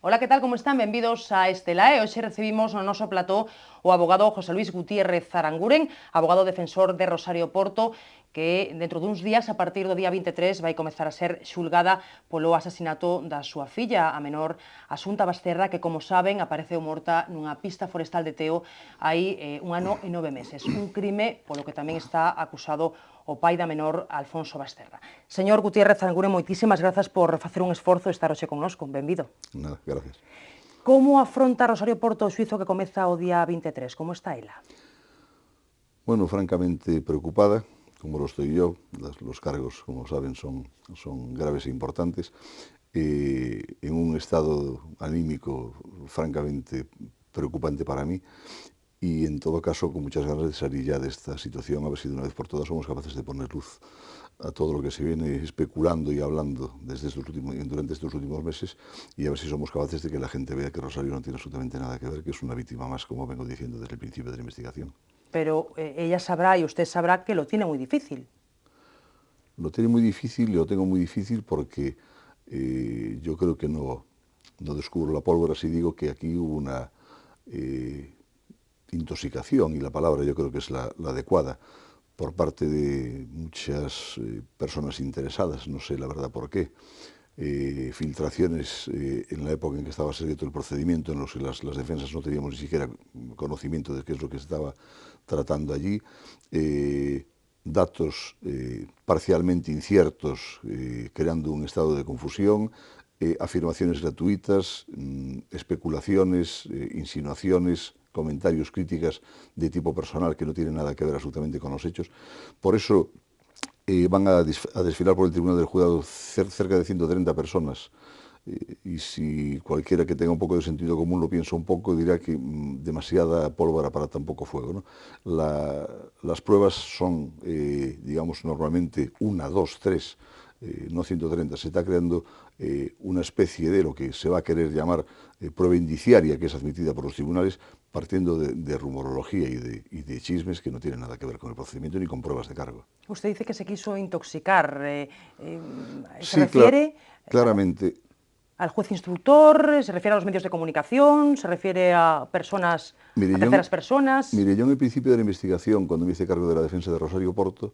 Ola, que tal, como están? Benvidos a Estelae. Hoxe recibimos no noso plató o abogado José Luis Gutiérrez Aranguren, abogado defensor de Rosario Porto, que dentro duns días, a partir do día 23, vai comezar a ser xulgada polo asasinato da súa filla, a menor Asunta Basterra, que, como saben, apareceu morta nunha pista forestal de Teo hai 1 ano e 9 meses. Un crime polo que tamén está acusado o pai da menor, Alfonso Basterra. Señor Gutiérrez Aranguren, moitísimas grazas por facer un esforzo e estar hoxe connosco. Benvido. Nada, gracias. Como afronta Rosario Porto o xuizo que comeza o día 23? Como está ela? Bueno, francamente preocupada, como lo estoy yo. Los cargos, como saben, son graves e importantes. En un estado anímico francamente preocupante para mí. Y en todo caso, con muchas ganas de salir ya de esta situación, a ver si de una vez por todas somos capaces de poner luz a todo lo que se viene especulando y hablando durante estos últimos meses, y a ver si somos capaces de que la gente vea que Rosario no tiene absolutamente nada que ver, que es una víctima más, como vengo diciendo desde el principio de la investigación. Pero ella sabrá y usted sabrá que lo tiene muy difícil. Lo tiene muy difícil y lo tengo muy difícil porque yo creo que no descubro la pólvora si digo que aquí hubo una intoxicación, y la palabra yo creo que es la adecuada, por parte de muchas personas interesadas, no sé la verdad por qué, filtraciones en la época en que estaba secreto el procedimiento, en los que las defensas no teníamos ni siquiera conocimiento de qué es lo que se estaba tratando allí, datos parcialmente inciertos, creando un estado de confusión, afirmaciones gratuitas, especulaciones, insinuaciones, comentarios, críticas de tipo personal que no tienen nada que ver absolutamente con los hechos. Por eso van a desfilar por el Tribunal del Juzgado cerca de 130 personas. Y si cualquiera que tenga un poco de sentido común lo piensa un poco, dirá que demasiada pólvora para tan poco fuego, ¿no? Las pruebas son, digamos, normalmente 1, 2, 3, no 130. Se está creando una especie de lo que se va a querer llamar prueba indiciaria, que es admitida por los tribunales, partiendo de rumorología y de chismes que no tienen nada que ver con el procedimiento ni con pruebas de cargo. Usted dice que se quiso intoxicar. ¿Se Sí, refiere claramente. al juez instructor? ¿Se refiere a los medios de comunicación? ¿Se refiere a personas, a terceras personas? Mire, yo en el principio de la investigación, cuando me hice cargo de la defensa de Rosario Porto,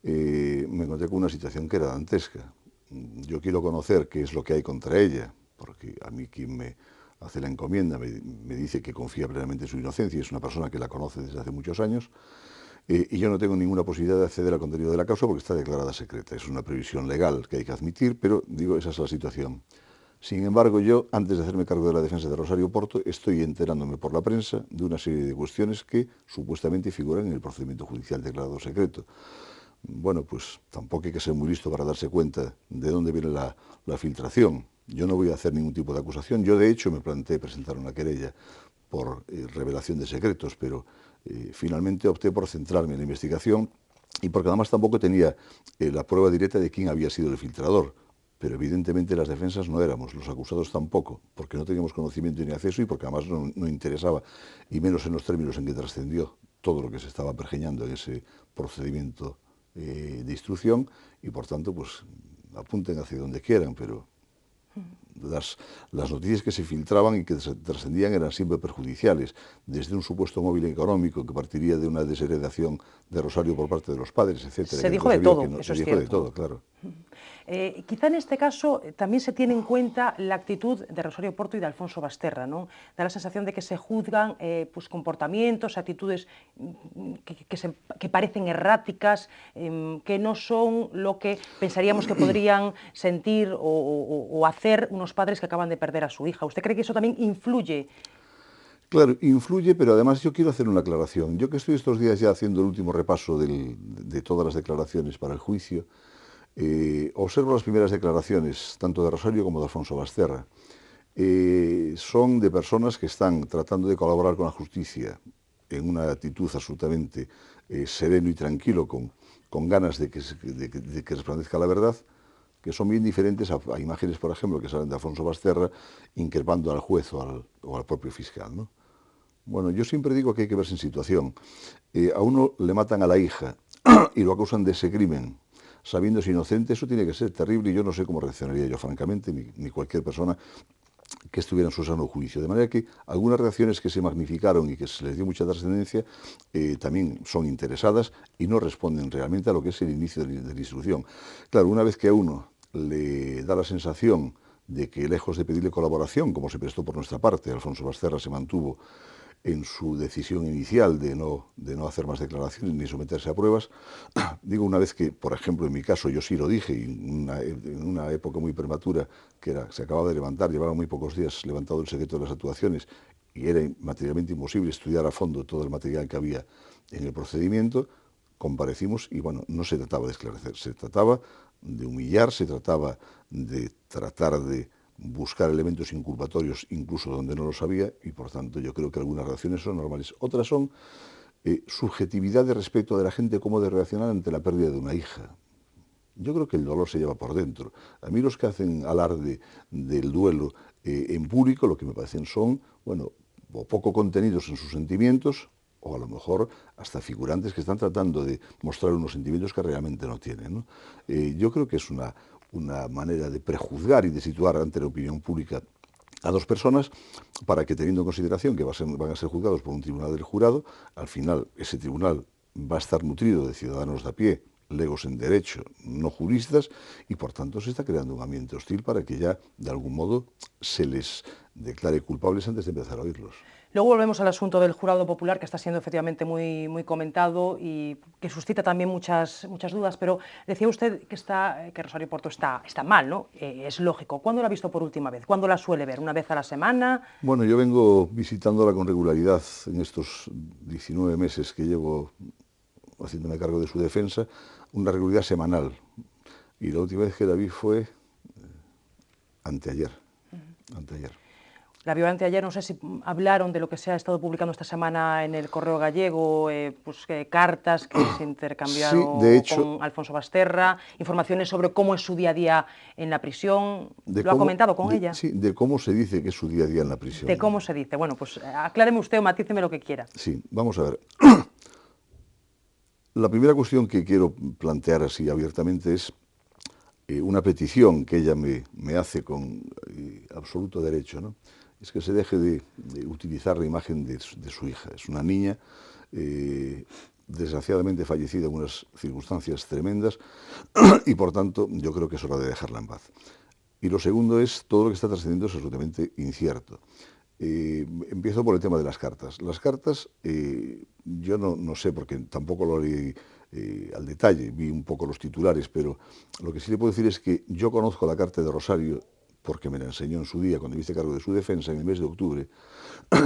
me encontré con una situación que era dantesca. Yo quiero conocer qué es lo que hay contra ella, porque a mí quien me hace la encomienda me dice que confía plenamente en su inocencia, y es una persona que la conoce desde hace muchos años, y yo no tengo ninguna posibilidad de acceder al contenido de la causa porque está declarada secreta. Es una previsión legal que hay que admitir, pero digo, esa es la situación. Sin embargo, yo, antes de hacerme cargo de la defensa de Rosario Porto, estoy enterándome por la prensa de una serie de cuestiones que supuestamente figuran en el procedimiento judicial declarado secreto. Bueno, pues tampoco hay que ser muy listo para darse cuenta de dónde viene la filtración. Yo no voy a hacer ningún tipo de acusación. Yo, de hecho, me planteé presentar una querella por revelación de secretos, pero finalmente opté por centrarme en la investigación, y porque además tampoco tenía la prueba directa de quién había sido el filtrador. Pero evidentemente las defensas no éramos, los acusados tampoco, porque no teníamos conocimiento ni acceso, y porque además no interesaba, y menos en los términos en que trascendió todo lo que se estaba pergeñando en ese procedimiento de instrucción, y por tanto, pues apunten hacia donde quieran, pero las noticias que se filtraban y que trascendían eran siempre perjudiciales, desde un supuesto móvil económico que partiría de una desheredación de Rosario por parte de los padres, etcétera. Se dijo de todo, eso es cierto. Se dijo de todo, claro. Quizá en este caso también se tiene en cuenta la actitud de Rosario Porto y de Alfonso Basterra, ¿no? Da la sensación de que se juzgan pues, comportamientos, actitudes que parecen erráticas, que no son lo que pensaríamos que podrían sentir o hacer unos padres que acaban de perder a su hija. ¿Usted cree que eso también influye? Claro, influye, pero además yo quiero hacer una aclaración. Yo, que estoy estos días ya haciendo el último repaso de todas las declaraciones para el juicio, observo las primeras declaraciones, tanto de Rosario como de Alfonso Basterra. Son de personas que están tratando de colaborar con la justicia en una actitud absolutamente sereno y tranquilo, con ganas de que resplandezca la verdad, que son bien diferentes a imágenes, por ejemplo, que salen de Alfonso Basterra increpando al juez o al propio fiscal, ¿no? Bueno, yo siempre digo que hay que verse en situación. A uno le matan a la hija y lo acusan de ese crimen, sabiéndose inocente. Eso tiene que ser terrible, y yo no sé cómo reaccionaría yo, francamente, ni cualquier persona que estuviera en su sano juicio. De manera que algunas reacciones que se magnificaron y que se les dio mucha trascendencia también son interesadas y no responden realmente a lo que es el inicio de la instrucción. Claro, una vez que a uno le da la sensación de que, lejos de pedirle colaboración, como se prestó por nuestra parte, Alfonso Basterra se mantuvo en su decisión inicial de no hacer más declaraciones ni someterse a pruebas. Digo, una vez que, por ejemplo, en mi caso, yo sí lo dije, en una época muy prematura, se acababa de levantar, llevaba muy pocos días levantado el secreto de las actuaciones y era materialmente imposible estudiar a fondo todo el material que había en el procedimiento, comparecimos y, bueno, no se trataba de esclarecer, se trataba de humillar, se trataba de tratar de buscar elementos inculpatorios incluso donde no los había y, por tanto, yo creo que algunas reacciones son normales. Otras son subjetividad de respecto de la gente, cómo de reaccionar ante la pérdida de una hija. Yo creo que el dolor se lleva por dentro. A mí los que hacen alarde del duelo en público, lo que me parecen son, bueno, o poco contenidos en sus sentimientos, o a lo mejor hasta figurantes que están tratando de mostrar unos sentimientos que realmente no tienen, ¿no? Yo creo que es una manera de prejuzgar y de situar ante la opinión pública a dos personas para que, teniendo en consideración que van a ser juzgados por un tribunal del jurado, al final ese tribunal va a estar nutrido de ciudadanos de a pie, legos en derecho, no juristas, y por tanto se está creando un ambiente hostil para que ya, de algún modo, se les declare culpables antes de empezar a oírlos. Luego volvemos al asunto del jurado popular, que está siendo efectivamente muy comentado y que suscita también muchas dudas, pero decía usted que Rosario Porto está mal, ¿no? Es lógico. ¿Cuándo la ha visto por última vez? ¿Cuándo la suele ver? ¿Una vez a la semana? Bueno, yo vengo visitándola con regularidad en estos 19 meses que llevo haciéndome cargo de su defensa, una regularidad semanal. Y la última vez que la vi fue anteayer. La vio anteayer, no sé si hablaron de lo que se ha estado publicando esta semana en el Correo Gallego, cartas que se intercambiaron sí, de hecho, con Alfonso Basterra, informaciones sobre cómo es su día a día en la prisión. ¿Lo ha comentado con ella? Sí, de cómo se dice que es su día a día en la prisión. De cómo se dice. Bueno, pues acláreme usted o matíceme lo que quiera. Sí, vamos a ver. La primera cuestión que quiero plantear así abiertamente es una petición que ella me hace con absoluto derecho, ¿no? Es que se deje de utilizar la imagen de su hija. Es una niña desgraciadamente fallecida en unas circunstancias tremendas y, por tanto, yo creo que es hora de dejarla en paz. Y lo segundo es, todo lo que está trascendiendo es absolutamente incierto. Empiezo por el tema de las cartas. Las cartas, yo no sé, porque tampoco lo leí al detalle, vi un poco los titulares, pero lo que sí le puedo decir es que yo conozco la carta de Rosario porque me la enseñó en su día cuando me hice cargo de su defensa en el mes de octubre.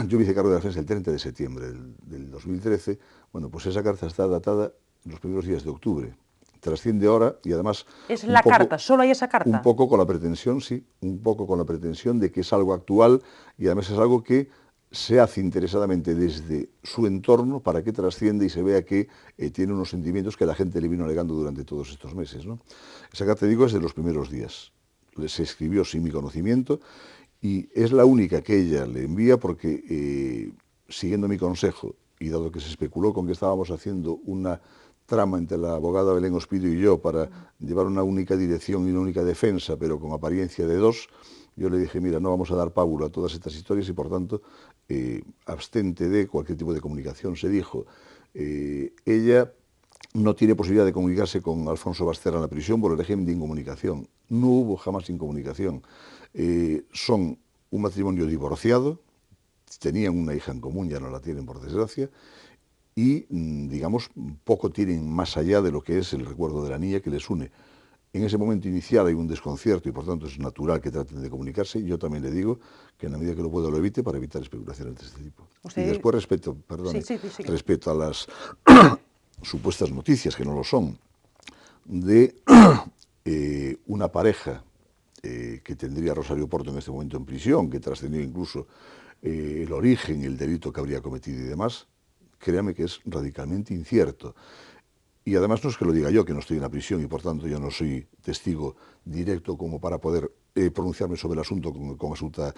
Yo me hice cargo de la defensa el 30 de septiembre del 2013. Bueno, pues esa carta está datada en los primeros días de octubre. Trasciende ahora y además... ¿Es la carta? ¿Solo hay esa carta? Un poco con la pretensión, sí, un poco con la pretensión de que es algo actual y además es algo que se hace interesadamente desde su entorno para que trascienda y se vea que tiene unos sentimientos que la gente le vino alegando durante todos estos meses, ¿no? Esa carta, digo, es de los primeros días. Se escribió sin mi conocimiento y es la única que ella le envía porque, siguiendo mi consejo y dado que se especuló con que estábamos haciendo una trama entre la abogada Belén Ospido y yo para llevar una única dirección y una única defensa, pero con apariencia de dos, yo le dije, mira, no vamos a dar pábulo a todas estas historias y, por tanto, abstente de cualquier tipo de comunicación. Se dijo, ella no tiene posibilidad de comunicarse con Alfonso Basterra en la prisión por el régimen de incomunicación. No hubo jamás incomunicación. Son un matrimonio divorciado, tenían una hija en común, ya no la tienen por desgracia, y, digamos, poco tienen más allá de lo que es el recuerdo de la niña que les une. En ese momento inicial hay un desconcierto y, por tanto, es natural que traten de comunicarse. Yo también le digo que en la medida que lo pueda lo evite para evitar especulaciones de este tipo. Y después respecto a las supuestas noticias, que no lo son, de una pareja que tendría Rosario Porto en este momento en prisión, que trascendió incluso el origen, el delito que habría cometido y demás, créame que es radicalmente incierto. Y además no es que lo diga yo, que no estoy en la prisión y por tanto yo no soy testigo directo como para poder pronunciarme sobre el asunto con absoluta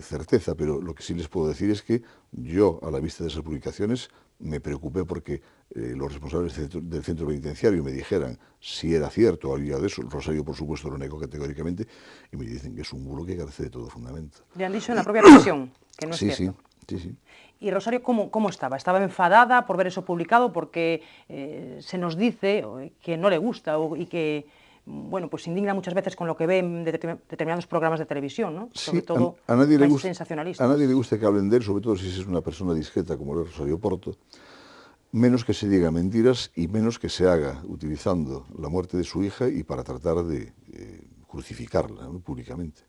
certeza, pero lo que sí les puedo decir es que yo, a la vista de esas publicaciones, me preocupé porque los responsables del centro penitenciario me dijeran si era cierto o había de eso. Rosario, por supuesto, lo negó categóricamente y me dicen que es un bulo que carece de todo fundamento. Le han dicho en la propia prisión que no es Sí, cierto. sí, sí, sí. ¿Y Rosario cómo estaba? ¿Estaba enfadada por ver eso publicado? Porque se nos dice que no le gusta y que, bueno, pues se indigna muchas veces con lo que ve en determinados programas de televisión, ¿no? Sí, Sobre todo a nadie le más gusta, sensacionalistas. a nadie le gusta que hablen de él, sobre todo si es una persona discreta como lo es Rosario Porto, menos que se diga mentiras y menos que se haga utilizando la muerte de su hija y para tratar de crucificarla, ¿no?, públicamente.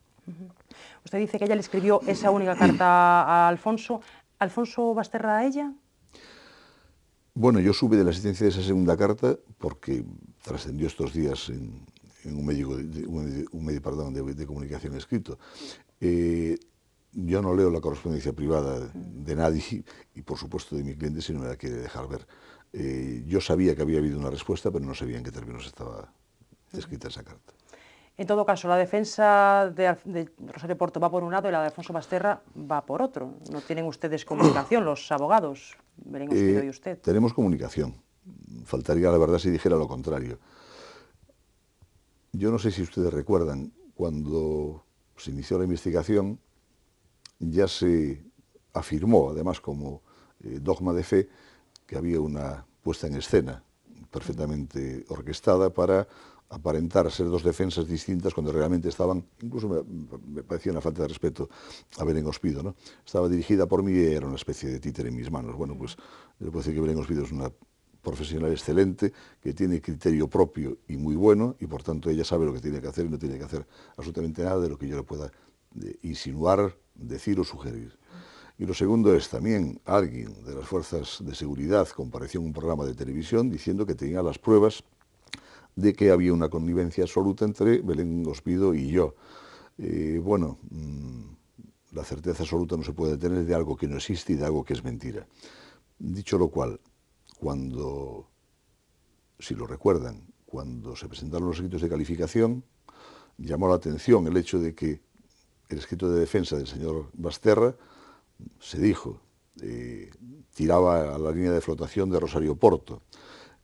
Usted dice que ella le escribió esa única carta a Alfonso. ¿Alfonso Basterra a ella? Bueno, yo supe de la existencia de esa segunda carta porque trascendió estos días en un medio, de comunicación escrito. Yo no leo la correspondencia privada de nadie y, por supuesto, de mi cliente si no me la quiere dejar ver. Yo sabía que había habido una respuesta, pero no sabía en qué términos estaba escrita esa carta. En todo caso, la defensa de Rosario Porto va por un lado y la de Alfonso Basterra va por otro. ¿No tienen ustedes comunicación, los abogados, Belén Ospido y usted? Tenemos comunicación. Faltaría la verdad si dijera lo contrario. Yo no sé si ustedes recuerdan, cuando se inició la investigación, ya se afirmó, además como dogma de fe, que había una puesta en escena perfectamente orquestada para aparentar ser dos defensas distintas cuando realmente estaban, incluso me parecía una falta de respeto a Belén Ospido, ¿no? Estaba dirigida por mí y era una especie de títere en mis manos. Bueno, pues le puedo decir que Belén Ospido es una profesional excelente, que tiene criterio propio y muy bueno, y por tanto ella sabe lo que tiene que hacer y no tiene que hacer absolutamente nada de lo que yo le pueda insinuar, decir o sugerir. Y lo segundo es también alguien de las fuerzas de seguridad compareció en un programa de televisión diciendo que tenía las pruebas de que había una connivencia absoluta entre Belén Ospido y yo. Bueno, la certeza absoluta no se puede tener de algo que no existe y de algo que es mentira. Dicho lo cual, cuando, si lo recuerdan, cuando se presentaron los escritos de calificación, llamó la atención el hecho de que el escrito de defensa del señor Basterra, se dijo, tiraba a la línea de flotación de Rosario Porto.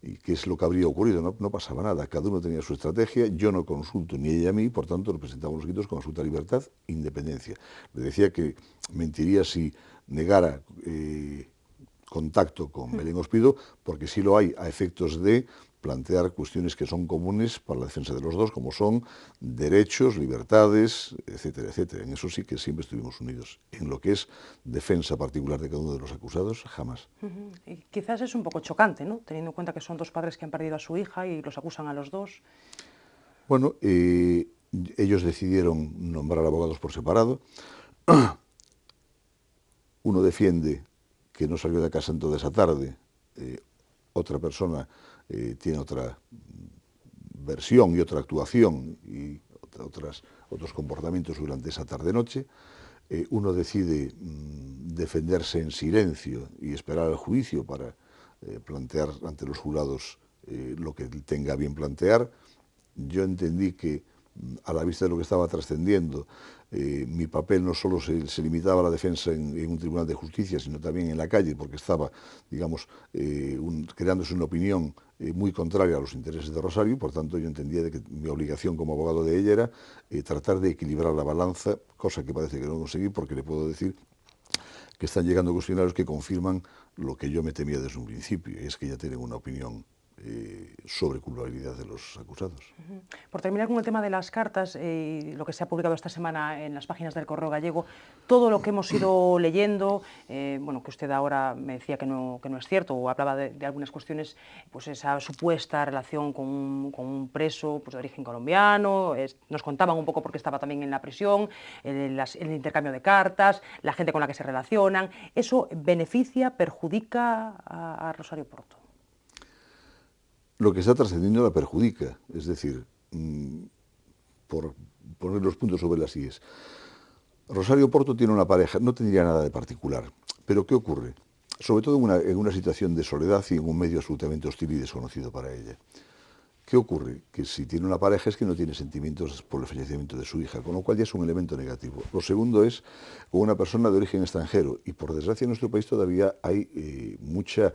¿Y qué es lo que habría ocurrido? No pasaba nada, cada uno tenía su estrategia, yo no consulto ni ella a mí, por tanto, nos presentamos los escritos con absoluta libertad e independencia. Le decía que mentiría si negara contacto con Belén Ospido, porque sí lo hay a efectos de plantear cuestiones que son comunes para la defensa de los dos, como son derechos, libertades, etcétera, etcétera. En eso sí que siempre estuvimos unidos. En lo que es defensa particular de cada uno de los acusados, jamás. Y quizás es un poco chocante, ¿no?, teniendo en cuenta que son dos padres que han perdido a su hija y los acusan a los dos. Bueno, ellos decidieron nombrar abogados por separado. Uno defiende que no salió de casa en toda esa tarde, otra persona tiene otra versión y otra actuación y otros comportamientos durante esa tarde-noche. Uno decide defenderse en silencio y esperar al juicio para plantear ante los jurados lo que tenga bien plantear. Yo entendí que, a la vista de lo que estaba trascendiendo, mi papel no solo se limitaba a la defensa en un tribunal de justicia, sino también en la calle, porque estaba, digamos, creándose una opinión muy contraria a los intereses de Rosario, y por tanto yo entendía de que mi obligación como abogado de ella era tratar de equilibrar la balanza, cosa que parece que no conseguí, porque le puedo decir que están llegando cuestionarios que confirman lo que yo me temía desde un principio, y es que ya tienen una opinión sobre culpabilidad de los acusados. Por terminar con el tema de las cartas, lo que se ha publicado esta semana en las páginas del Correo Gallego, todo lo que hemos ido leyendo, bueno, que usted ahora me decía que no es cierto, o hablaba de algunas cuestiones, pues esa supuesta relación con un preso pues, de origen colombiano, nos contaban un poco por qué estaba también en la prisión, el intercambio de cartas, la gente con la que se relacionan, ¿eso beneficia, perjudica a Rosario Porto? Lo que está trascendiendo la perjudica, es decir, por poner los puntos sobre las íes. Rosario Porto tiene una pareja, no tendría nada de particular, pero ¿qué ocurre? Sobre todo en una situación de soledad y en un medio absolutamente hostil y desconocido para ella. ¿Qué ocurre? Que si tiene una pareja es que no tiene sentimientos por el fallecimiento de su hija, con lo cual ya es un elemento negativo. Lo segundo es con una persona de origen extranjero, y por desgracia en nuestro país todavía hay mucha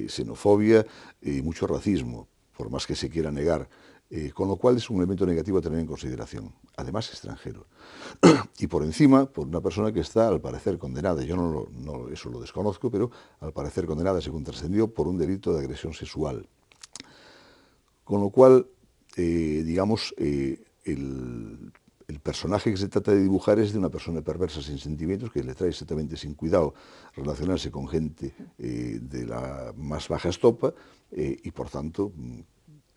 xenofobia y mucho racismo, por más que se quiera negar, con lo cual es un elemento negativo a tener en consideración, además extranjero. Y por encima, por una persona que está al parecer condenada, yo eso lo desconozco, pero al parecer condenada, según trascendió, por un delito de agresión sexual. Con lo cual, digamos, el personaje que se trata de dibujar es de una persona perversa sin sentimientos, que le trae exactamente sin cuidado relacionarse con gente de la más baja estopa, y por tanto,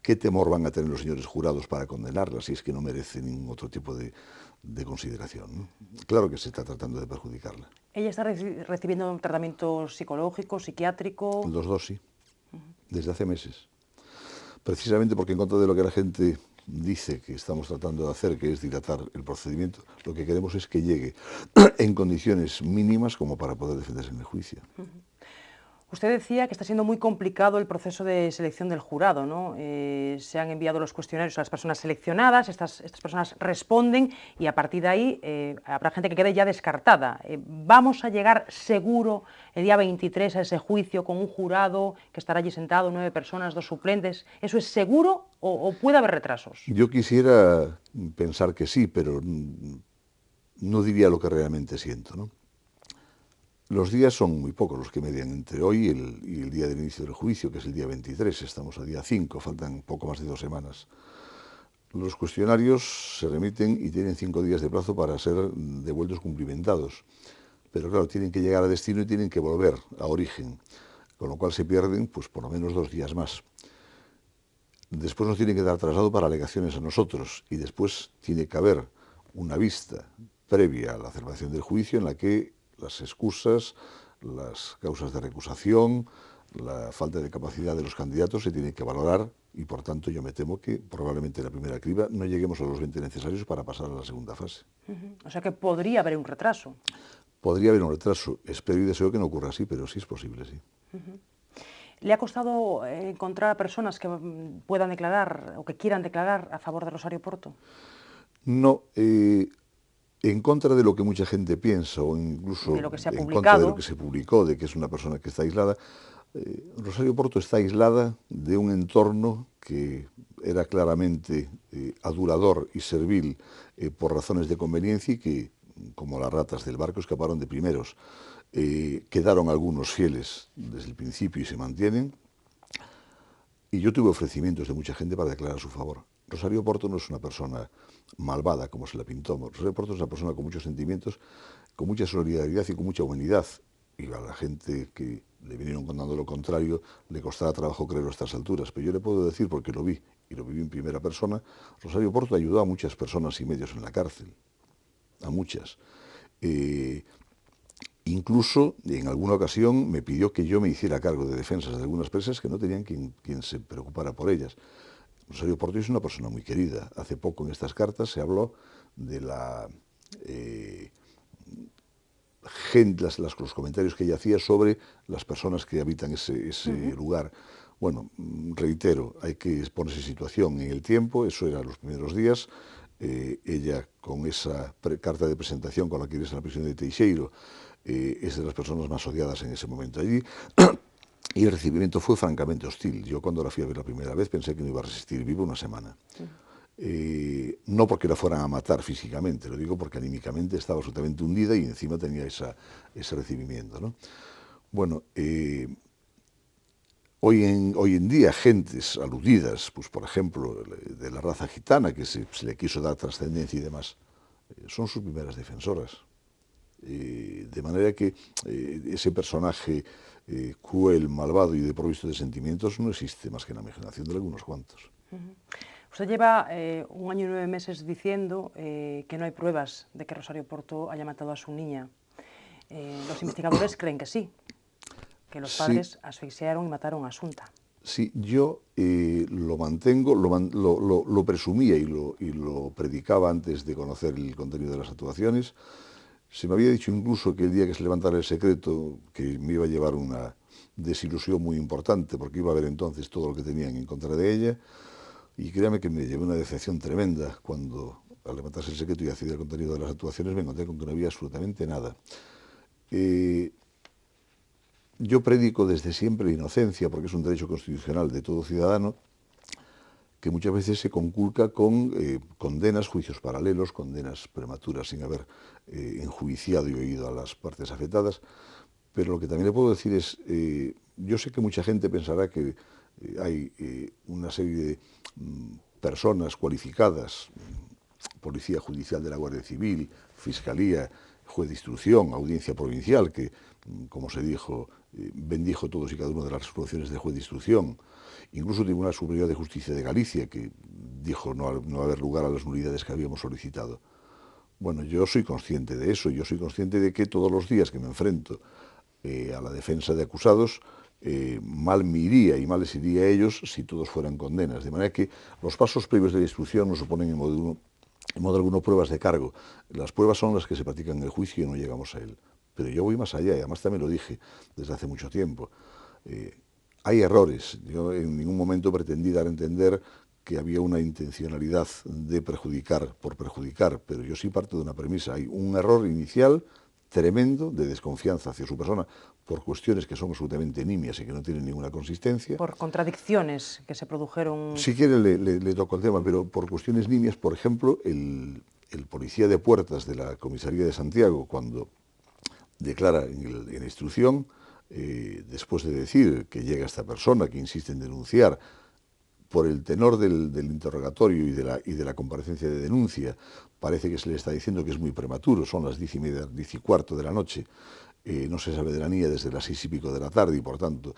¿qué temor van a tener los señores jurados para condenarla si es que no merece ningún otro tipo de consideración, ¿no? Claro que se está tratando de perjudicarla. ¿Ella está recibiendo un tratamiento psicológico, psiquiátrico? Los dos sí, desde hace meses. Precisamente porque en contra de lo que la gente dice que estamos tratando de hacer, que es dilatar el procedimiento, lo que queremos es que llegue en condiciones mínimas como para poder defenderse en el juicio. Usted decía que está siendo muy complicado el proceso de selección del jurado, ¿no? Se han enviado los cuestionarios a las personas seleccionadas, estas personas responden y a partir de ahí habrá gente que quede ya descartada. ¿Vamos a llegar seguro el día 23 a ese juicio con un jurado que estará allí sentado, 9 personas, 2 suplentes? ¿Eso es seguro o puede haber retrasos? Yo quisiera pensar que sí, pero no diría lo que realmente siento, ¿no? Los días son muy pocos los que median entre hoy y el día del inicio del juicio, que es el día 23, estamos a día 5, faltan poco más de 2 semanas. Los cuestionarios se remiten y tienen 5 días de plazo para ser devueltos cumplimentados, pero claro, tienen que llegar a destino y tienen que volver a origen, con lo cual se pierden pues por lo menos 2 días más. Después nos tienen que dar traslado para alegaciones a nosotros y después tiene que haber una vista previa a la celebración del juicio en la que las excusas, las causas de recusación, la falta de capacidad de los candidatos se tienen que valorar y por tanto yo me temo que probablemente en la primera criba no lleguemos a los 20 necesarios para pasar a la segunda fase. O sea que podría haber un retraso. Podría haber un retraso, espero y deseo que no ocurra así, pero sí es posible, sí. ¿Le ha costado encontrar a personas que puedan declarar o que quieran declarar a favor de Rosario Porto? No, en contra de lo que mucha gente piensa o incluso de lo que se ha en publicado, contra de lo que se publicó, de que es una persona que está aislada, Rosario Porto está aislada de un entorno que era claramente adulador y servil por razones de conveniencia y que, como las ratas del barco, escaparon de primeros. Quedaron algunos fieles desde el principio y se mantienen. Y yo tuve ofrecimientos de mucha gente para declarar a su favor. Rosario Porto no es una persona malvada, como se la pintó. Rosario Porto es una persona con muchos sentimientos, con mucha solidaridad y con mucha humanidad. Y a la gente que le vinieron contando lo contrario, le costará trabajo creerlo a estas alturas. Pero yo le puedo decir, porque lo vi, y lo viví en primera persona, Rosario Porto ayudó a muchas personas y medios en la cárcel. A muchas. Incluso, en alguna ocasión, me pidió que yo me hiciera cargo de defensas de algunas presas que no tenían quien se preocupara por ellas. Rosario Porto es una persona muy querida. Hace poco en estas cartas se habló de la gente, los comentarios que ella hacía sobre las personas que habitan ese lugar. Bueno, reitero, hay que ponerse en situación en el tiempo, eso era los primeros días. Ella, con esa carta de presentación con la que iba a la prisión de Teixeiro, es de las personas más odiadas en ese momento allí, y el recibimiento fue francamente hostil. Yo cuando la fui a ver la primera vez pensé que no iba a resistir vivo una semana. No porque la fueran a matar físicamente, lo digo porque anímicamente estaba absolutamente hundida y encima tenía ese recibimiento, ¿no? Bueno, hoy en día gentes aludidas, pues por ejemplo, de la raza gitana, que se le quiso dar trascendencia y demás, son sus primeras defensoras. De manera que ese personaje cruel, malvado y desprovisto de sentimientos no existe más que en la imaginación de algunos cuantos. Usted lleva 1 año y 9 meses diciendo que no hay pruebas de que Rosario Porto haya matado a su niña. Los investigadores creen que sí, que los padres asfixiaron y mataron a Asunta. Sí, yo lo mantengo, lo presumía y lo predicaba antes de conocer el contenido de las actuaciones. Se me había dicho incluso que el día que se levantara el secreto, que me iba a llevar una desilusión muy importante, porque iba a ver entonces todo lo que tenían en contra de ella. Y créame que me llevé una decepción tremenda cuando, al levantarse el secreto y acceder al contenido de las actuaciones, me encontré con que no había absolutamente nada. Yo predico desde siempre la inocencia, porque es un derecho constitucional de todo ciudadano, que muchas veces se conculca con condenas, juicios paralelos, condenas prematuras sin haber enjuiciado y oído a las partes afectadas. Pero lo que también le puedo decir es, yo sé que mucha gente pensará que hay una serie de personas cualificadas, Policía Judicial de la Guardia Civil, Fiscalía, Juez de Instrucción, Audiencia Provincial, que, como se dijo, bendijo todos y cada una de las resoluciones de Juez de Instrucción, incluso el Tribunal Superior de Justicia de Galicia, que dijo no haber lugar a las nulidades que habíamos solicitado. Bueno, yo soy consciente de eso, yo soy consciente de que todos los días que me enfrento a la defensa de acusados, mal me iría y mal les iría a ellos si todos fueran condenas. De manera que los pasos previos de la instrucción no suponen en modo alguno pruebas de cargo. Las pruebas son las que se practican en el juicio y no llegamos a él. Pero yo voy más allá, y además también lo dije desde hace mucho tiempo. Hay errores. Yo en ningún momento pretendí dar a entender que había una intencionalidad de perjudicar por perjudicar, pero yo sí parto de una premisa. Hay un error inicial tremendo de desconfianza hacia su persona por cuestiones que son absolutamente nimias y que no tienen ninguna consistencia. Por contradicciones que se produjeron. Si quiere le toco el tema, pero por cuestiones nimias, por ejemplo, el policía de puertas de la comisaría de Santiago, cuando declara en la instrucción, después de decir que llega esta persona que insiste en denunciar, por el tenor del interrogatorio y de la comparecencia de denuncia, parece que se le está diciendo que es muy prematuro, son las 10:30, 10:15 de la noche, no se sabe de la niña desde las 6:00 de la tarde y por tanto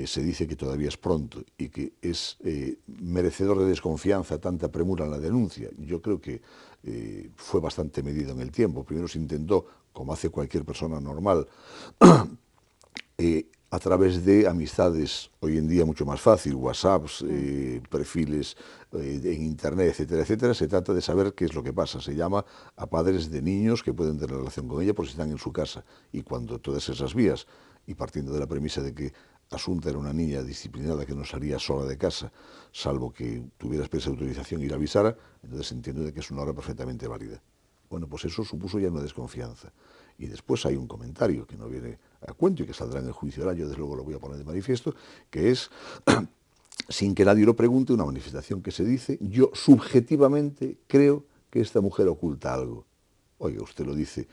se dice que todavía es pronto y que es merecedor de desconfianza tanta premura en la denuncia. Yo creo que fue bastante medido en el tiempo. Primero se intentó, como hace cualquier persona normal, a través de amistades hoy en día mucho más fácil, WhatsApps, perfiles en Internet, etcétera, etcétera, se trata de saber qué es lo que pasa. Se llama a padres de niños que pueden tener relación con ella porque están en su casa. Y cuando todas esas vías, y partiendo de la premisa de que Asunta era una niña disciplinada que no salía sola de casa, salvo que tuviera expresa autorización y la avisara, entonces entiendo de que es una hora perfectamente válida. Bueno, pues eso supuso ya una desconfianza. Y después hay un comentario que no viene a cuento y que saldrá en el juicio oral, yo desde luego lo voy a poner de manifiesto, que es, sin que nadie lo pregunte, una manifestación que se dice, yo subjetivamente creo que esta mujer oculta algo. Oiga, usted lo dice,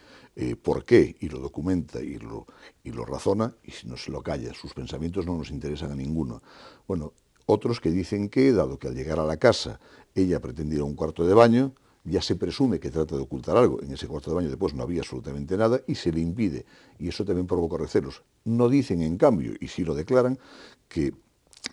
¿por qué? Y lo documenta y lo razona, y si no se lo calla, sus pensamientos no nos interesan a ninguno. Bueno, otros que dicen que, dado que al llegar a la casa ella pretendía un cuarto de baño, ya se presume que trata de ocultar algo. En ese cuarto de baño después no había absolutamente nada y se le impide. Y eso también provoca recelos. No dicen, en cambio, y sí lo declaran, que,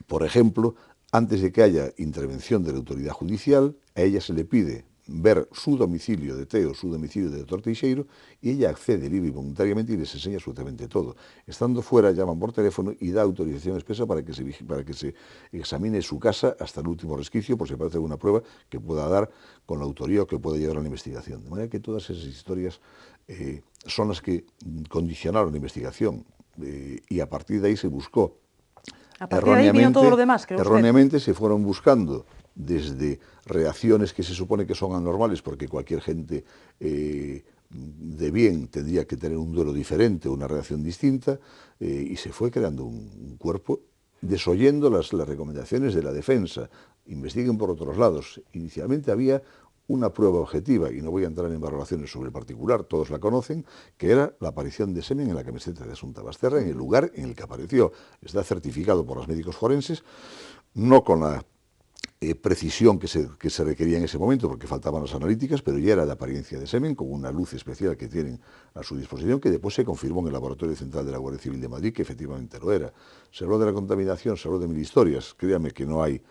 por ejemplo, antes de que haya intervención de la autoridad judicial, a ella se le pide ver su domicilio de Teo, su domicilio de Dr. Teixeiro, y ella accede libre y voluntariamente y les enseña absolutamente todo. Estando fuera, llaman por teléfono y da autorización expresa para que se examine su casa hasta el último resquicio, por si aparece alguna prueba que pueda dar con la autoría o que pueda llevar a la investigación. De manera que todas esas historias son las que condicionaron la investigación y a partir de ahí se buscó. A partir de ahí vino todo lo demás, creo erróneamente se fueron buscando desde reacciones que se supone que son anormales, porque cualquier gente de bien tendría que tener un duelo diferente, una reacción distinta, y se fue creando un cuerpo desoyendo las recomendaciones de la defensa. Investiguen por otros lados. Inicialmente había una prueba objetiva, y no voy a entrar en valoraciones sobre el particular, todos la conocen, que era la aparición de semen en la camiseta de Asunta Basterra, en el lugar en el que apareció. Está certificado por los médicos forenses, no con la precisión que se requería en ese momento, porque faltaban las analíticas, pero ya era de apariencia de semen, con una luz especial que tienen a su disposición, que después se confirmó en el Laboratorio Central de la Guardia Civil de Madrid, que efectivamente lo era. Se habló de la contaminación, se habló de mil historias, créame que no hay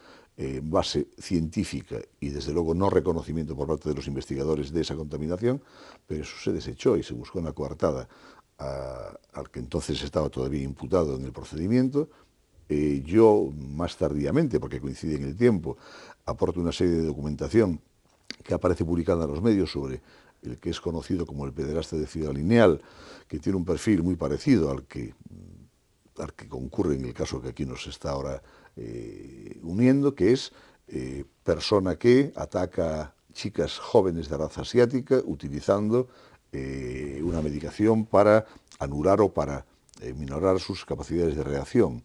base científica y desde luego no reconocimiento por parte de los investigadores de esa contaminación, pero eso se desechó y se buscó una coartada al que entonces estaba todavía imputado en el procedimiento. Yo más tardíamente, porque coincide en el tiempo, aporto una serie de documentación que aparece publicada en los medios sobre el que es conocido como el pederasta de Ciudad Lineal, que tiene un perfil muy parecido al que concurre en el caso que aquí nos está ahora uniendo, que es persona que ataca a chicas jóvenes de raza asiática utilizando una medicación para anular o para minorar sus capacidades de reacción.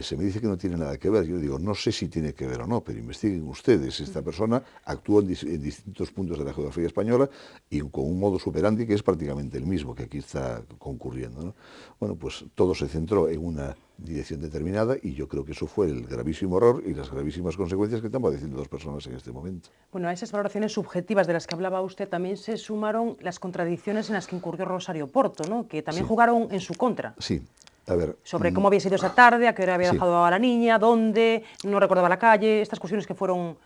Se me dice que no tiene nada que ver. Yo digo, no sé si tiene que ver o no, pero investiguen ustedes. Esta persona actuó en distintos puntos de la geografía española y con un modus operandi que es prácticamente el mismo que aquí está concurriendo, ¿no? Bueno, pues todo se centró en una dirección determinada y yo creo que eso fue el gravísimo error y las gravísimas consecuencias que están padeciendo dos personas en este momento. Bueno, a esas valoraciones subjetivas de las que hablaba usted también se sumaron las contradicciones en las que incurrió Rosario Porto, ¿no? Que también Sí. jugaron en su contra. Sí, a ver. Sobre cómo había sido esa tarde, a qué hora había Sí. dejado a la niña, dónde, no recordaba la calle, estas cuestiones que fueron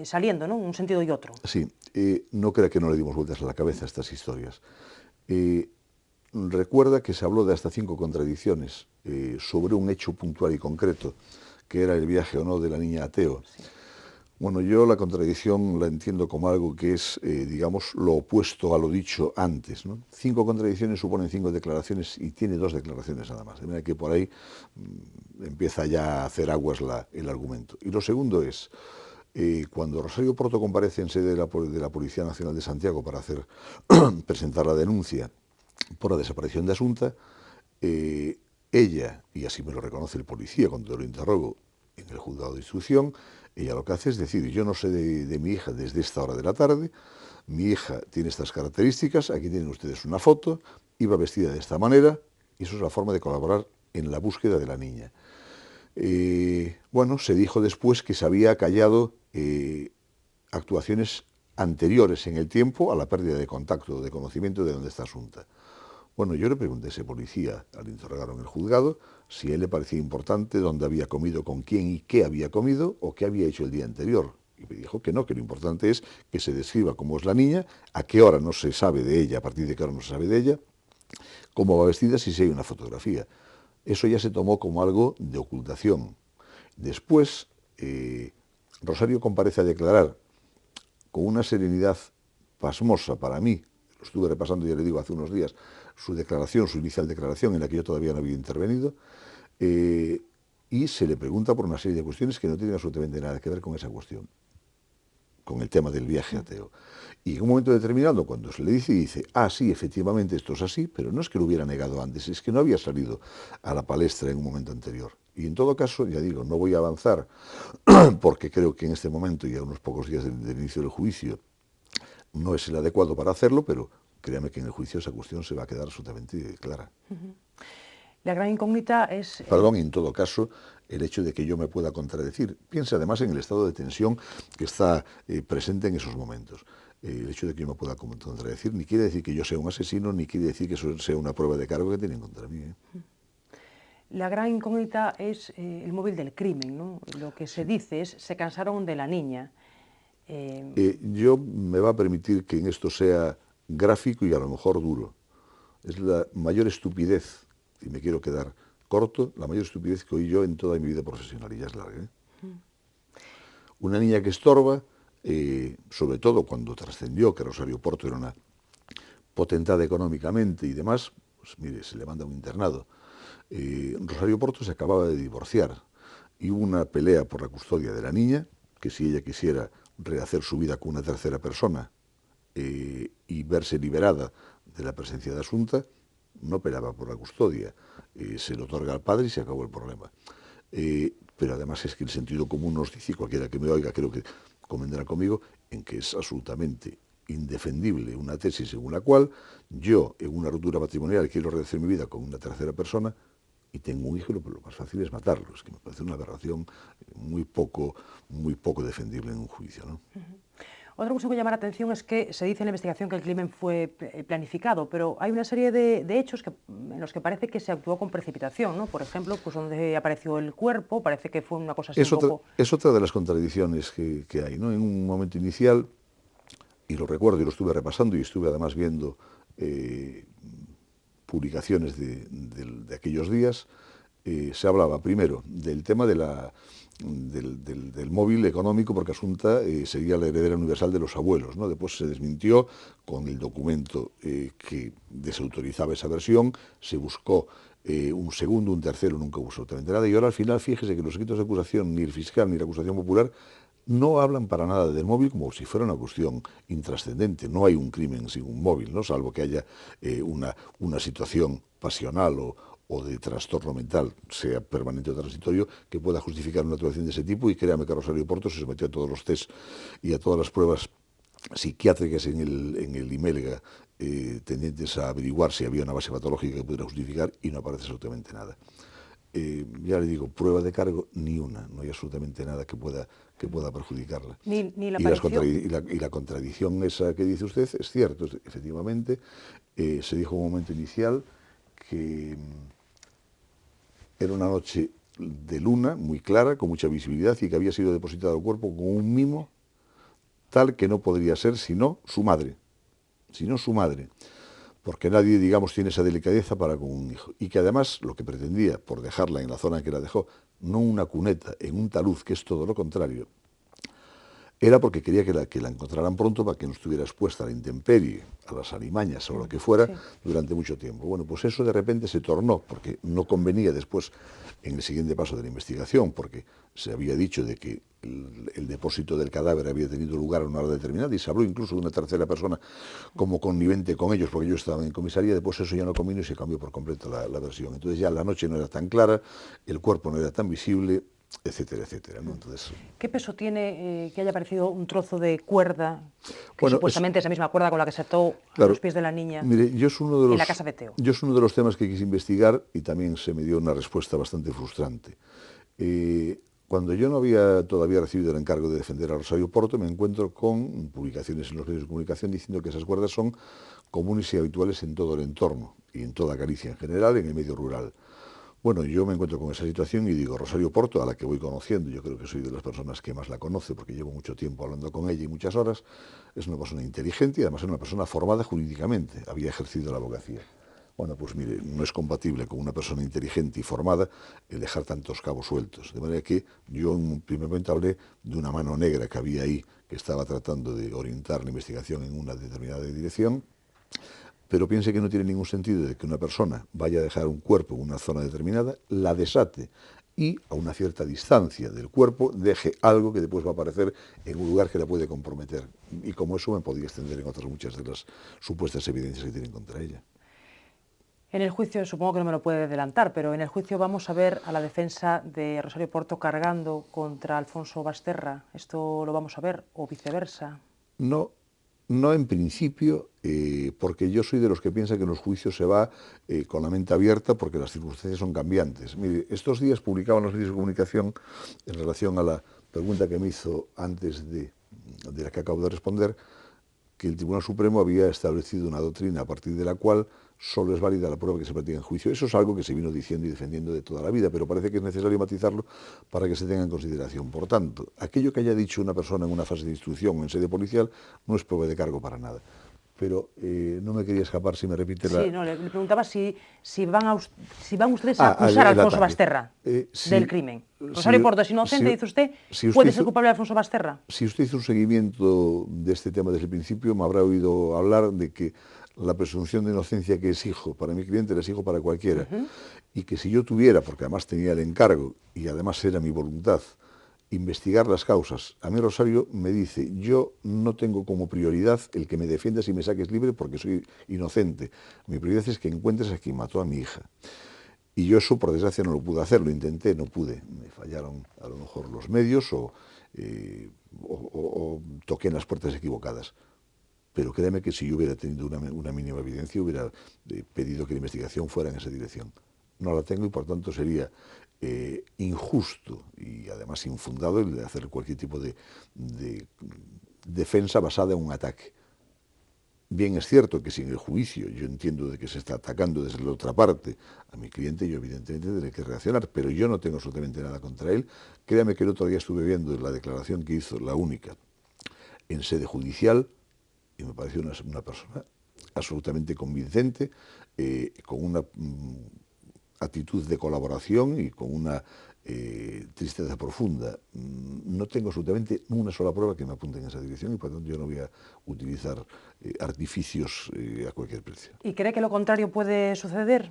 saliendo, ¿no? Un sentido y otro. Sí, no crea que no le dimos vueltas a la cabeza a estas historias. Recuerda que se habló de hasta 5 contradicciones sobre un hecho puntual y concreto, que era el viaje o no de la niña a Teo. Sí. Bueno, yo la contradicción la entiendo como algo que es, digamos, lo opuesto a lo dicho antes, ¿no? 5 contradicciones suponen 5 declaraciones y tiene 2 declaraciones nada más. De manera que por ahí empieza ya a hacer aguas el argumento. Y lo segundo es, cuando Rosario Porto comparece en sede de la Policía Nacional de Santiago para presentar la denuncia por la desaparición de Asunta, ella, y así me lo reconoce el policía cuando lo interrogo en el juzgado de instrucción, ella lo que hace es decir, yo no sé de mi hija desde esta hora de la tarde, mi hija tiene estas características, aquí tienen ustedes una foto, iba vestida de esta manera, y eso es la forma de colaborar en la búsqueda de la niña. Bueno, se dijo después que se había callado actuaciones anteriores en el tiempo a la pérdida de contacto, de conocimiento de dónde está Asunta. Bueno, yo le pregunté a ese policía, al interrogar en el juzgado, si a él le parecía importante dónde había comido, con quién y qué había comido o qué había hecho el día anterior. Y me dijo que no, que lo importante es que se describa cómo es la niña, a qué hora no se sabe de ella, a partir de qué hora no se sabe de ella, cómo va vestida, si hay una fotografía. Eso ya se tomó como algo de ocultación. Después, Rosario comparece a declarar con una serenidad pasmosa para mí, lo estuve repasando, ya le digo, hace unos días, su declaración, su inicial declaración, en la que yo todavía no había intervenido, y se le pregunta por una serie de cuestiones que no tienen absolutamente nada que ver con esa cuestión, con el tema del viaje a Teo. Y en un momento determinado, cuando se le dice, ah, sí, efectivamente esto es así, pero no es que lo hubiera negado antes, es que no había salido a la palestra en un momento anterior. Y en todo caso, ya digo, no voy a avanzar, porque creo que en este momento, y a unos pocos días del inicio del juicio, no es el adecuado para hacerlo, pero créame que en el juicio esa cuestión se va a quedar absolutamente clara. La gran incógnita es... Perdón, en todo caso, el hecho de que yo me pueda contradecir. Piensa además en el estado de tensión que está presente en esos momentos. El hecho de que yo me pueda contradecir ni quiere decir que yo sea un asesino, ni quiere decir que eso sea una prueba de cargo que tienen contra mí. La gran incógnita es el móvil del crimen, ¿no? Lo que se dice es, se cansaron de la niña. Yo me va a permitir que en esto sea gráfico y a lo mejor duro. Es la mayor estupidez, y me quiero quedar corto, la mayor estupidez que oí yo en toda mi vida profesional, y ya es larga. Una niña que estorba, sobre todo cuando trascendió que Rosario Porto era una potentada económicamente y demás, pues mire, se le manda a un internado. Rosario Porto se acababa de divorciar y hubo una pelea por la custodia de la niña, que si ella quisiera rehacer su vida con una tercera persona y verse liberada de la presencia de Asunta, no peleaba por la custodia, se le otorga al padre y se acabó el problema. Pero además es que el sentido común nos dice, cualquiera que me oiga creo que convendrá conmigo, en que es absolutamente indefendible una tesis según la cual yo, en una ruptura matrimonial, quiero rehacer mi vida con una tercera persona y tengo un hijo, lo más fácil es matarlo. Es que me parece una aberración muy poco defendible en un juicio, ¿no? Otra cuestión que llama la atención es que se dice en la investigación que el crimen fue planificado, pero hay una serie de hechos en los que parece que se actuó con precipitación, ¿no? Por ejemplo, pues donde apareció el cuerpo, parece que fue una cosa así es otra de las contradicciones que hay, ¿no? En un momento inicial, y lo recuerdo y lo estuve repasando y estuve además viendo publicaciones de aquellos días, se hablaba primero del tema del móvil económico, porque Asunta sería la heredera universal de los abuelos, ¿no? Después se desmintió con el documento que desautorizaba esa versión, se buscó un segundo, un tercero, nunca hubo absolutamente nada, y ahora al final fíjese que los escritos de acusación, ni el fiscal ni la acusación popular, No hablan para nada del móvil como si fuera una cuestión intrascendente. No hay un crimen sin un móvil, ¿no? Salvo que haya una situación pasional o de trastorno mental, sea permanente o transitorio, que pueda justificar una actuación de ese tipo. Y créame que Rosario Porto se sometió a todos los test y a todas las pruebas psiquiátricas en el IMELGA tendientes a averiguar si había una base patológica que pudiera justificar, y no aparece absolutamente nada. Ya le digo, prueba de cargo ni una, no hay absolutamente nada que pueda perjudicarla. Ni la Y, aparición. y la contradicción esa que dice usted es cierto, efectivamente, se dijo en un momento inicial que era una noche de luna muy clara, con mucha visibilidad, y que había sido depositado al cuerpo con un mimo tal que no podría ser sino su madre, porque nadie, digamos, tiene esa delicadeza para con un hijo. Y que además lo que pretendía, por dejarla en la zona en que la dejó, no una cuneta, en un talud, que es todo lo contrario, era porque quería que la encontraran pronto para que no estuviera expuesta a la intemperie, a las alimañas o lo que fuera, Sí. durante mucho tiempo. Bueno, pues eso de repente se tornó, porque no convenía después en el siguiente paso de la investigación, porque se había dicho de que el depósito del cadáver había tenido lugar a una hora determinada, y se habló incluso de una tercera persona como connivente con ellos, porque yo estaba en comisaría. Después eso ya no convino y se cambió por completo la versión. Entonces ya la noche no era tan clara, el cuerpo no era tan visible, etcétera, etcétera, ¿no? Entonces, ¿Qué peso tiene que haya aparecido un trozo de cuerda, que bueno, supuestamente es la misma cuerda con la que se ató a claro, los pies de la niña mire, en la casa de Teo? yo es uno de los temas que quise investigar, y también se me dio una respuesta bastante frustrante. Cuando yo no había todavía recibido el encargo de defender a Rosario Porto, me encuentro con publicaciones en los medios de comunicación diciendo que esas cuerdas son comunes y habituales en todo el entorno y en toda Galicia en general, en el medio rural. Bueno, yo me encuentro con esa situación y digo, Rosario Porto, a la que voy conociendo, yo creo que soy de las personas que más la conoce porque llevo mucho tiempo hablando con ella y muchas horas, es una persona inteligente y además es una persona formada jurídicamente, había ejercido la abogacía. Bueno, pues mire, no es compatible con una persona inteligente y formada el dejar tantos cabos sueltos. De manera que yo en un primer momento hablé de una mano negra que había ahí, que estaba tratando de orientar la investigación en una determinada dirección. Pero piense que no tiene ningún sentido de que una persona vaya a dejar un cuerpo en una zona determinada, la desate y a una cierta distancia del cuerpo deje algo que después va a aparecer en un lugar que la puede comprometer. Y como eso me podría extender en otras muchas de las supuestas evidencias que tienen contra ella. En el juicio, supongo que no me lo puede adelantar, pero en el juicio vamos a ver a la defensa de Rosario Porto cargando contra Alfonso Basterra. ¿Esto lo vamos a ver o viceversa? No, no en principio, porque yo soy de los que piensa que en los juicios se va con la mente abierta porque las circunstancias son cambiantes. Mire, estos días publicaban los medios de comunicación, en relación a la pregunta que me hizo antes de la que acabo de responder, que el Tribunal Supremo había establecido una doctrina a partir de la cual solo es válida la prueba que se practica en juicio. Eso es algo que se vino diciendo y defendiendo de toda la vida, pero parece que es necesario matizarlo para que se tenga en consideración. Por tanto, aquello que haya dicho una persona en una fase de instrucción o en sede policial no es prueba de cargo para nada. Pero no me quería escapar, si me repite la... Sí, no, le preguntaba si van ustedes a acusar a el Alfonso ataque. Basterra del crimen. Rosario Porto es inocente, dice usted, si ¿puede hizo, ser culpable de Alfonso Basterra? si usted hizo un seguimiento de este tema desde el principio, me habrá oído hablar de que la presunción de inocencia que exijo para mi cliente la exijo para cualquiera. Y que si yo tuviera, porque además tenía el encargo y además era mi voluntad, investigar las causas, a mí Rosario me dice, yo no tengo como prioridad el que me defiendas y me saques libre porque soy inocente. Mi prioridad es que encuentres a quien mató a mi hija. Y yo eso, por desgracia, no lo pude hacer, lo intenté, no pude. Me fallaron a lo mejor los medios o toqué en las puertas equivocadas. Pero créeme que si yo hubiera tenido una mínima evidencia, hubiera pedido que la investigación fuera en esa dirección. No la tengo y por tanto sería injusto y además infundado el de hacer cualquier tipo de defensa basada en un ataque. Bien es cierto que si en el juicio yo entiendo de que se está atacando desde la otra parte a mi cliente, yo evidentemente tendré que reaccionar, pero yo no tengo absolutamente nada contra él. Créame que el otro día estuve viendo la declaración que hizo, la única, en sede judicial, y me pareció una persona absolutamente convincente, con una actitud de colaboración y con una tristeza profunda. No tengo absolutamente una sola prueba que me apunte en esa dirección y por tanto yo no voy a utilizar artificios a cualquier precio. ¿Y cree que lo contrario puede suceder?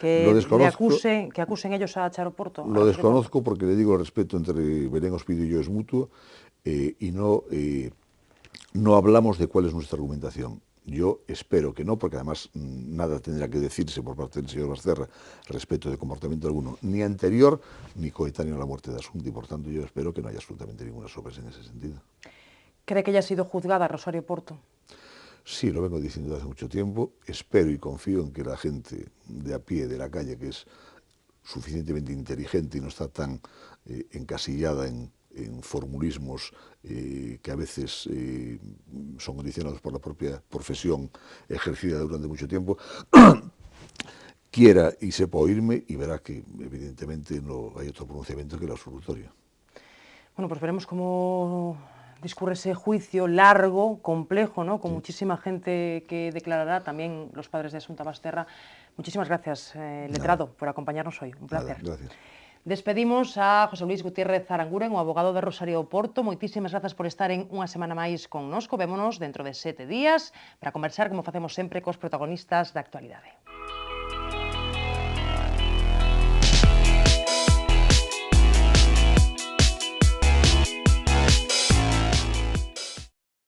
Que acusen ellos a Charo Porto. Lo desconozco porque le digo el respeto entre Belén Ospido y yo es mutuo y no hablamos de cuál es nuestra argumentación. Yo espero que no, porque además nada tendrá que decirse por parte del señor Basterra respecto de comportamiento alguno, ni anterior ni coetáneo a la muerte de Asunta, y por tanto yo espero que no haya absolutamente ninguna sorpresa en ese sentido. ¿Cree que haya sido juzgada Rosario Porto? Sí, lo vengo diciendo desde hace mucho tiempo. Espero y confío en que la gente de a pie, de la calle, que es suficientemente inteligente y no está tan encasillada en formulismos que a veces son condicionados por la propia profesión ejercida durante mucho tiempo, quiera y sepa oírme y verá que evidentemente no hay otro pronunciamiento que el absolutorio. Bueno, pues veremos cómo discurre ese juicio largo, complejo, ¿no? Con muchísima gente que declarará, también los padres de Asunta Basterra. Muchísimas gracias, letrado, por acompañarnos hoy. Un placer. Gracias. Despedimos a José Luis Gutiérrez Aranguren, o abogado de Rosario Porto. Moitísimas grazas por estar en unha semana máis connosco. Vémonos dentro de 7 días para conversar, como facemos sempre, cos protagonistas da actualidade.